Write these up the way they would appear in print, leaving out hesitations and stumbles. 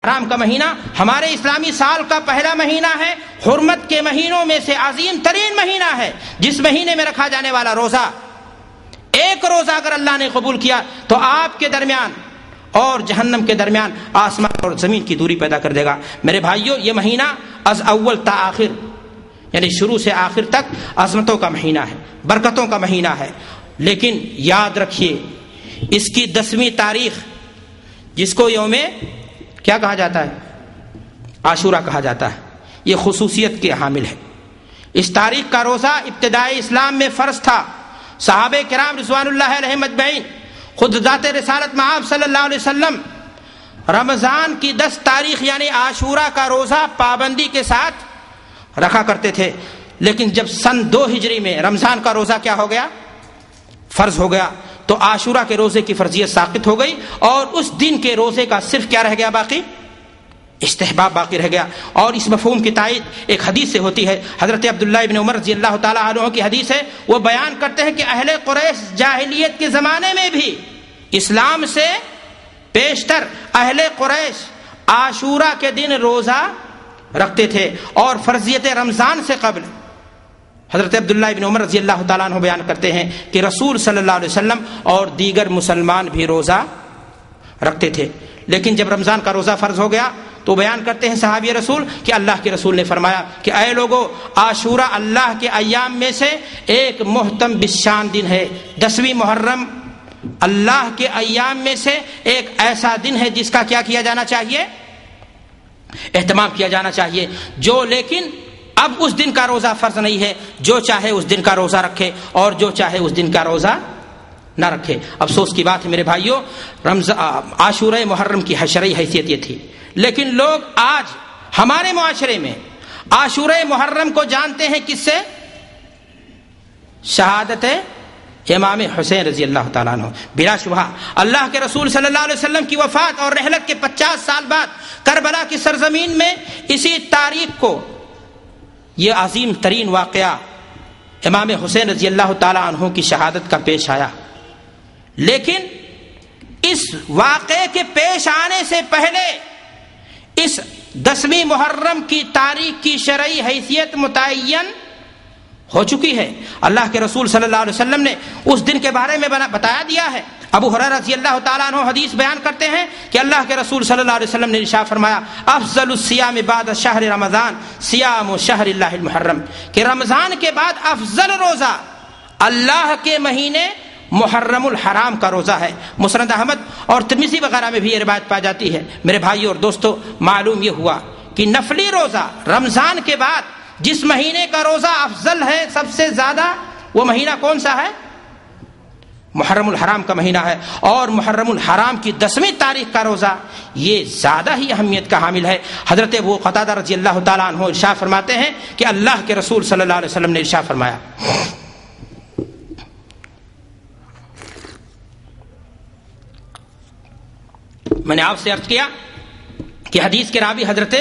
حرام کا مہینہ ہمارے اسلامی سال کا پہلا مہینہ ہے، حرمت کے مہینوں میں سے عظیم ترین مہینہ ہے، جس مہینے میں رکھا جانے والا روزہ، ایک روزہ اگر اللہ نے قبول کیا تو آپ کے درمیان اور جہنم کے درمیان آسمان اور زمین کی دوری پیدا کر دے گا۔ میرے بھائیو، یہ مہینہ از اول تا آخر، یعنی شروع سے آخر تک عظمتوں کا مہینہ ہے، برکتوں کا مہینہ ہے، لیکن یاد رکھیے اس کی 10ویں تاریخ، جس کو یوم کیا کہا جاتا ہے؟ عاشورہ کہا جاتا ہے، یہ خصوصیت کے حامل ہے۔ اس تاریخ کا روزہ ابتدائی اسلام میں فرض تھا۔ صحابہ کرام رضوان اللہ علیہم اجمعین، خود ذات رسالت مآب صلی اللہ علیہ وسلم رمضان کی 10 تاریخ یعنی عاشورہ کا روزہ پابندی کے ساتھ رکھا کرتے تھے، لیکن جب سن 2 ہجری میں رمضان کا روزہ کیا ہو گیا؟ فرض ہو گیا، تو عاشورہ کے روزے کی فرضیت ساقط ہو گئی، اور اس دن کے روزے کا صرف کیا رہ گیا باقی؟ استحباب باقی رہ گیا۔ اور اس مفہوم کی تائید ایک حدیث سے ہوتی ہے، حضرت عبداللہ ابن عمر رضی اللہ تعالی عنہ کی حدیث ہے، وہ بیان کرتے ہیں کہ اہل قریش جاہلیت کے زمانے میں بھی اسلام سے پیشتر اہل قریش عاشورہ کے دن روزہ رکھتے تھے، اور فرضیت رمضان سے قبل حضرت عبداللہ ابن عمر رضی اللہ تعالیٰ عنہ بیان کرتے ہیں کہ رسول صلی اللہ علیہ وسلم اور دیگر مسلمان بھی روزہ رکھتے تھے، لیکن جب رمضان کا روزہ فرض ہو گیا تو بیان کرتے ہیں صحابی رسول کہ اللہ کے رسول نے فرمایا کہ اے لوگو، عاشورہ اللہ کے ایام میں سے ایک محتم بالشان دن ہے، 10ویں محرم اللہ کے ایام میں سے ایک ایسا دن ہے جس کا کیا کیا جانا چاہیے؟ اہتمام کیا جانا چاہیے۔ جو لیکن اب اس دن کا روزہ فرض نہیں ہے، جو چاہے اس دن کا روزہ رکھے اور جو چاہے اس دن کا روزہ نہ رکھے۔ افسوس کی بات ہے میرے بھائیوں، عاشورہ محرم کی شرعی حیثیت یہ تھی، لیکن لوگ آج ہمارے معاشرے میں عاشورہ محرم کو جانتے ہیں کس سے؟ شہادت امام حسین رضی اللہ تعالیٰ عنہ۔ بلا شبہ اللہ کے رسول صلی اللہ علیہ وسلم کی وفات اور رحلت کے 50 سال بعد کربلا کی سرزمین میں اسی تاریخ کو یہ عظیم ترین واقعہ امام حسین رضی اللہ تعالیٰ عنہ کی شہادت کا پیش آیا، لیکن اس واقعے کے پیش آنے سے پہلے اس 10ویں محرم کی تاریخ کی شرعی حیثیت متعین ہو چکی ہے۔ اللہ کے رسول صلی اللہ علیہ وسلم نے اس دن کے بارے میں بتایا دیا ہے۔ ابو ہریرہ رضی اللہ تعالیٰ عنہ حدیث بیان کرتے ہیں کہ اللہ کے رسول صلی اللہ علیہ وسلم نے ارشاد فرمایا، افضل الصیام بعد شہر رمضان صیام شہر اللہ المحرم، کہ رمضان کے بعد افضل روزہ اللہ کے مہینے محرم الحرام کا روزہ ہے۔ مسند احمد اور ترمذی وغیرہ میں بھی یہ روایت پائی جاتی ہے۔ میرے بھائیو اور دوستو، معلوم یہ ہوا کہ نفلی روزہ رمضان کے بعد جس مہینے کا روزہ افضل ہے سب سے زیادہ، وہ مہینہ کون سا ہے؟ محرم الحرام کا مہینہ ہے، اور محرم الحرام کی 10ویں تاریخ کا روزہ یہ زیادہ ہی اہمیت کا حامل ہے۔ حضرت ابو قتادہ رضی اللہ تعالیٰ عنہ ارشاد فرماتے ہیں کہ اللہ کے رسول صلی اللہ علیہ وسلم نے ارشاد فرمایا، میں نے آپ سے عرض کیا کہ حدیث کے راوی حضرت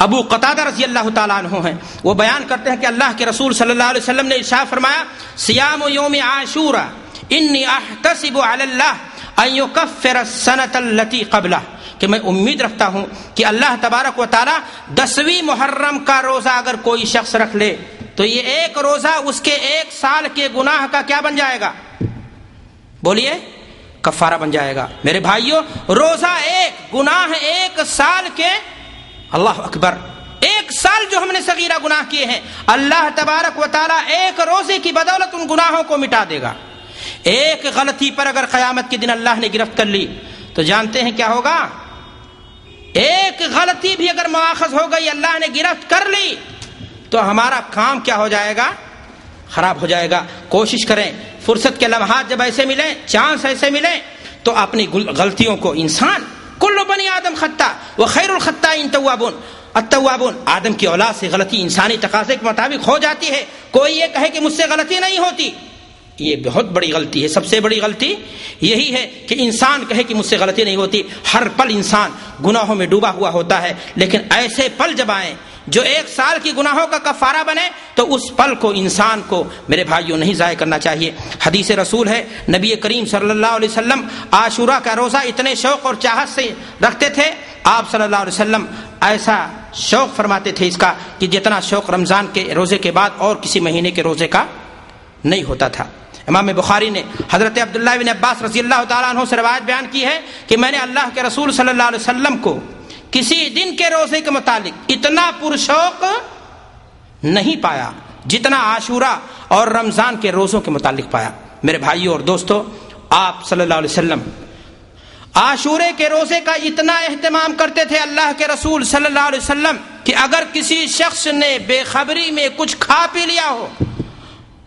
ابو قتادہ رضی اللہ تعالیٰ عنہ ہیں، وہ بیان کرتے ہیں کہ اللہ کے رسول صلی اللہ علیہ وسلم نے ارشاد فرمایا، صیام یوم عاشورہ انی احتسب علی اللہ ان یکفر السنۃ التي قبلہ، کہ میں امید رکھتا ہوں کہ اللہ تبارک و تعالی 10ویں محرم کا روزہ اگر کوئی شخص رکھ لے تو یہ ایک روزہ اس کے 1 سال کے گناہ کا کیا بن جائے گا؟ بولیے، کفارہ بن جائے گا۔ میرے بھائیوں، روزہ ایک، گناہ 1 سال کے، اللہ اکبر، 1 سال جو ہم نے صغیرہ گناہ کیے ہیں، اللہ تبارک و تعالیٰ ایک روزے کی بدولت ان گناہوں کو مٹا دے گا۔ ایک غلطی پر اگر قیامت کے دن اللہ نے گرفت کر لی تو جانتے ہیں کیا ہوگا؟ ایک غلطی بھی اگر مؤاخذ ہو گئی، اللہ نے گرفت کر لی، تو ہمارا کام کیا ہو جائے گا؟ خراب ہو جائے گا۔ کوشش کریں، فرصت کے لمحات جب ایسے ملیں، چانس ایسے ملیں، تو اپنی غلطیوں کو، انسان کل بنی آدم خطا وخیر الخطائین توابون، التوابون، آدم کی اولاد سے غلطی انسانی تقاضے کے مطابق ہو جاتی ہے۔ کوئی یہ کہے کہ مجھ سے غلطی نہیں ہوتی، یہ بہت بڑی غلطی ہے۔ سب سے بڑی غلطی یہی ہے کہ انسان کہے کہ مجھ سے غلطی نہیں ہوتی۔ ہر پل انسان گناہوں میں ڈوبا ہوا ہوتا ہے، لیکن ایسے پل جب آئیں جو 1 سال کی گناہوں کا کفارہ بنے تو اس پل کو انسان کو میرے بھائیوں نہیں ضائع کرنا چاہیے۔ حدیث رسول ہے، نبی کریم صلی اللہ علیہ وسلم عاشورہ کا روزہ اتنے شوق اور چاہت سے رکھتے تھے، آپ صلی اللہ علیہ وسلم ایسا شوق فرماتے تھے اس کا کہ جتنا شوق رمضان کے روزے کے بعد اور کسی مہینے کے روزے کا نہیں ہوتا تھا۔ امام بخاری نے حضرت عبداللہ بن عباس رضی اللہ تعالیٰ عنہ سے روایت بیان کی ہے کہ میں نے اللہ کے رسول صلی اللہ علیہ وسلم کو کسی دن کے روزے کے متعلق اتنا پرشوق نہیں پایا جتنا عاشورہ اور رمضان کے روزوں کے متعلق پایا۔ میرے بھائیوں اور دوستو، آپ صلی اللہ علیہ وسلم عاشورے کے روزے کا اتنا اہتمام کرتے تھے اللہ کے رسول صلی اللہ علیہ وسلم کہ اگر کسی شخص نے بے خبری میں کچھ کھا پی لیا ہو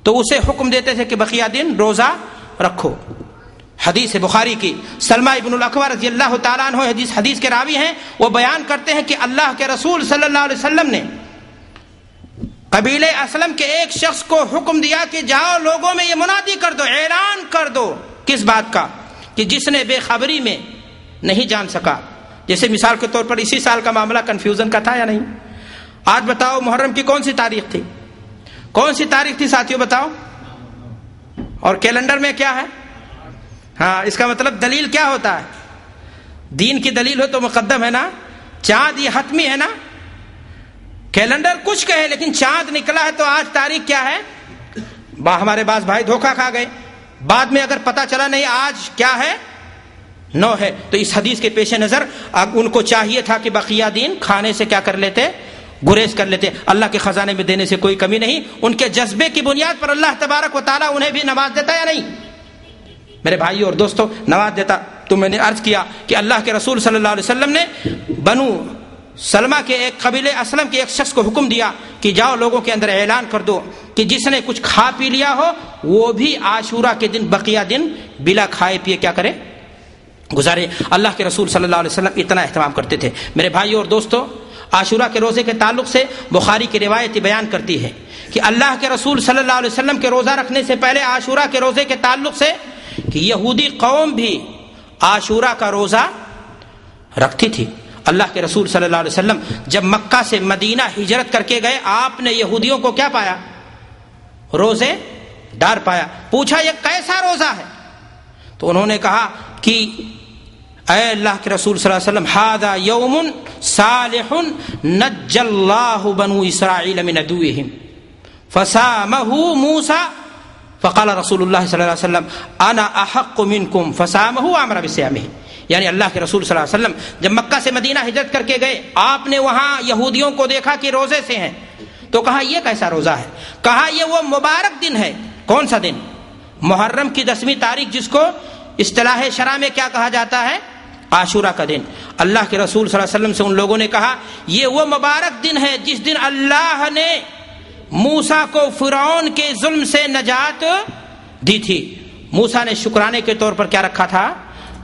تو اسے حکم دیتے تھے کہ بقیہ دن روزہ رکھو۔ حدیث بخاری کی سلمہ ابن الاکوع رضی اللہ تعالیٰ عنہ حدیث کے راوی ہیں، وہ بیان کرتے ہیں کہ اللہ کے رسول صلی اللہ علیہ وسلم نے قبیلہ اسلم کے ایک شخص کو حکم دیا کہ جاؤ لوگوں میں یہ منادی کر دو، اعلان کر دو، کس بات کا؟ کہ جس نے بے خبری میں نہیں جان سکا، جیسے مثال کے طور پر اسی سال کا معاملہ کنفیوژن کا تھا یا نہیں؟ آج بتاؤ محرم کی کون سی تاریخ تھی؟ کون سی تاریخ تھی ساتھیوں بتاؤ؟ اور کیلنڈر میں کیا ہے؟ ہاں، اس کا مطلب دلیل کیا ہوتا ہے؟ دین کی دلیل ہو تو مقدم ہے نا، چاند یہ حتمی ہے نا۔ کیلنڈر کچھ کہے لیکن چاند نکلا ہے تو آج تاریخ کیا ہے؟ ہمارے بعض بھائی دھوکہ کھا گئے، بعد میں اگر پتا چلا نہیں آج کیا ہے، 9 ہے، تو اس حدیث کے پیش نظر ان کو چاہیے تھا کہ بقیہ دین کھانے سے کیا کر لیتے؟ گریز کر لیتے۔ اللہ کے خزانے میں دینے سے کوئی کمی نہیں، ان کے جذبے کی بنیاد پر اللہ تبارک و تعالیٰ انہیں بھی نواز دیتا یا نہیں؟ میرے بھائیو اور دوستو، نواز دیتا۔ تو میں نے عرض کیا کہ اللہ کے رسول صلی اللہ علیہ وسلم نے بنو سلمہ کے ایک قبیلے اسلم کے ایک شخص کو حکم دیا کہ جاؤ لوگوں کے اندر اعلان کر دو کہ جس نے کچھ کھا پی لیا ہو وہ بھی عاشورہ کے دن بقیہ دن بلا کھائے پیے کیا کرے؟ گزارے۔ اللہ کے رسول صلی اللہ علیہ وسلم اتنا اہتمام کرتے تھے۔ میرے بھائیو اور دوستو، عاشورہ کے روزے کے تعلق سے بخاری کی روایت بیان کرتی ہے کہ اللہ کے رسول صلی اللہ علیہ وسلم کے روزہ رکھنے سے پہلے عاشورہ کے روزے کے تعلق سے کہ یہودی قوم بھی عاشورہ کا روزہ رکھتی تھی۔ اللہ کے رسول صلی اللہ علیہ وسلم جب مکہ سے مدینہ ہجرت کر کے گئے، آپ نے یہودیوں کو کیا پایا؟ روزے دار پایا۔ پوچھا یہ کیسا روزہ ہے؟ تو انہوں نے کہا کہ اے اللہ کے رسول صلی اللہ علیہ وسلم، ھذا یوم صالح نجى اللہ بنو اسرائیل من عدوهم فصامہ موسیٰ فقال رسول اللہ صلی اللہ علیہ وسلم انا احق منکم فصامہ وامر بصیامہ۔ یعنی اللہ کے رسول صلی اللہ علیہ وسلم جب مکہ سے مدینہ ہجرت کر کے گئے، آپ نے وہاں یہودیوں کو دیکھا کہ روزے سے ہیں، تو کہا یہ کیسا روزہ ہے؟ کہا یہ وہ مبارک دن ہے۔ کون سا دن؟ محرم کی 10ویں تاریخ، جس کو اصطلاح شرع میں کیا کہا جاتا ہے؟ عاشورہ کا دن۔ اللہ کے رسول صلی اللہ علیہ وسلم سے ان لوگوں نے کہا یہ وہ مبارک دن ہے جس دن اللہ نے موسیٰ کو فرعون کے ظلم سے نجات دی تھی۔ موسیٰ نے شکرانے کے طور پر کیا رکھا تھا؟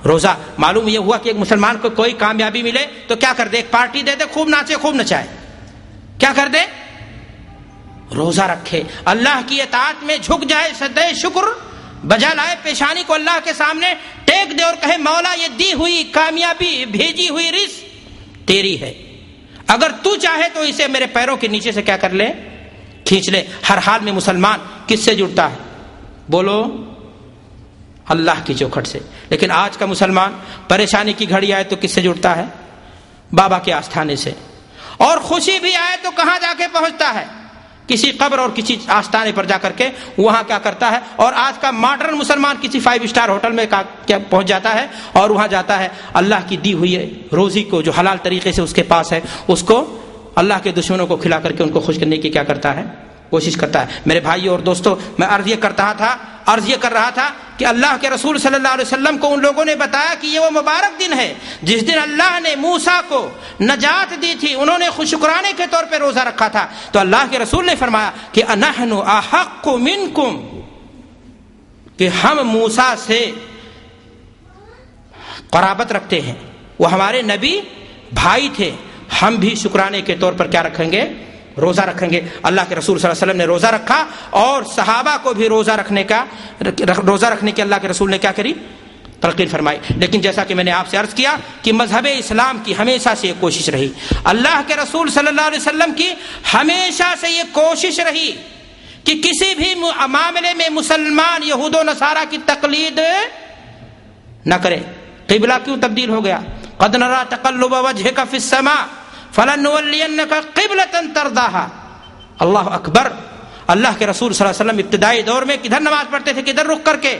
روزہ۔ معلوم یہ ہوا کہ ایک مسلمان کو کوئی کامیابی ملے تو کیا کر دے؟ ایک پارٹی دے دے، خوب ناچے خوب نچائے، کیا کر دے؟ روزہ رکھے، اللہ کی اطاعت میں جھک جائے، سجدہ شکر بجا لائے، پیشانی کو اللہ کے سامنے ٹیک دے اور کہے مولا یہ دی ہوئی کامیابی، بھیجی ہوئی رزق تیری ہے، اگر تو چاہے تو اسے میرے پیروں کے نیچے سے کیا کر لے؟ کھینچ لے۔ ہر حال میں مسلمان کس سے جڑتا ہے؟ بولو، اللہ کی چوکھٹ سے۔ لیکن آج کا مسلمان پریشانی کی گھڑی آئے تو کس سے جڑتا ہے؟ بابا کے آستانے سے۔ اور خوشی بھی آئے تو کہاں جا کے پہنچتا ہے؟ کسی قبر اور کسی آستانے پر جا کر کے وہاں کیا کرتا ہے؟ اور آج کا ماڈرن مسلمان کسی 5 اسٹار ہوٹل میں پہنچ جاتا ہے اور وہاں جاتا ہے، اللہ کی دی ہوئی روزی کو جو حلال طریقے سے اس کے پاس ہے اس کو اللہ کے دشمنوں کو کھلا کر کے ان کو خوش کرنے کی کیا کرتا ہے؟ کوشش کرتا ہے۔ میرے بھائیو اور دوستو، میں عرض یہ کر رہا تھا کہ اللہ کے رسول صلی اللہ علیہ وسلم کو ان لوگوں نے بتایا کہ یہ وہ مبارک دن ہے جس دن اللہ نے موسیٰ کو نجات دی تھی، انہوں نے شکرانے کے طور پہ روزہ رکھا تھا۔ تو اللہ کے رسول نے فرمایا کہ انحن احق منکم، کہ ہم موسیٰ سے قرابت رکھتے ہیں، وہ ہمارے نبی بھائی تھے، ہم بھی شکرانے کے طور پر کیا رکھیں گے؟ روزہ رکھیں گے۔ اللہ کے رسول صلی اللہ علیہ وسلم نے روزہ رکھا اور صحابہ کو بھی روزہ رکھنے کی اللہ کے رسول نے کیا کری؟ تلقین فرمائی۔ لیکن جیسا کہ میں نے آپ سے عرض کیا کہ مذہب اسلام کی ہمیشہ سے یہ کوشش رہی، اللہ کے رسول صلی اللہ علیہ وسلم کی ہمیشہ سے یہ کوشش رہی کہ کسی بھی معاملے میں مسلمان یہود و نصارہ کی تقلید نہ کرے۔ قبلہ کیوں تبدیل ہو گیا؟ قد نرى تقلب وجهك في السماء فلنولينك قبلة ترضاها. اللہ اکبر. اللہ کے رسول صلی اللہ علیہ وسلم ابتدائی دور میں کدھر نماز پڑھتے تھے؟ کدھر رخ کر کے؟